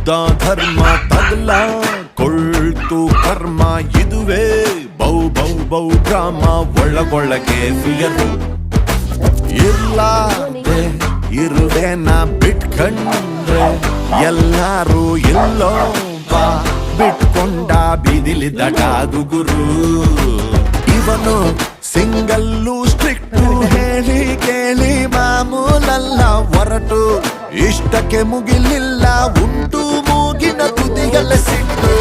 ಯುದ್ಧ ಧರ್ಮ ತಗಲಾಕೊಳ್ತು ಕರ್ಮ ಇದುವೇ ಬೌ ಬೌ ಬೌ ಡ್ರಾಮ ಒಳಗೊಳಗೆ ಫಿಯರು ಇರ್ಲಾದೆ ಇರುವೆನ ಬಿಟ್ಕಂಡ್ರೆ ಎಲ್ಲಾರು ಎಲ್ಲೋ ಬಾ ಬಿಟ್ಕೊಂಡ ಬೀದಿಲಿ ದಟಾದುಗುರು ಇವನು ಸಿಂಗಲ್ಲು ಸ್ಟ್ರಿಕ್ಟು ಹೇಳಿ ಕೇಳಿ ಮಾಮೂಲಲ್ಲ ಹೊರಟು ಇಷ್ಟಕ್ಕೆ ಮುಗಿಲಿಲ್ಲ ಉಂಟು ಮೂಗಿನ ತುದಿಗಳ ಸಿಟ್ಟು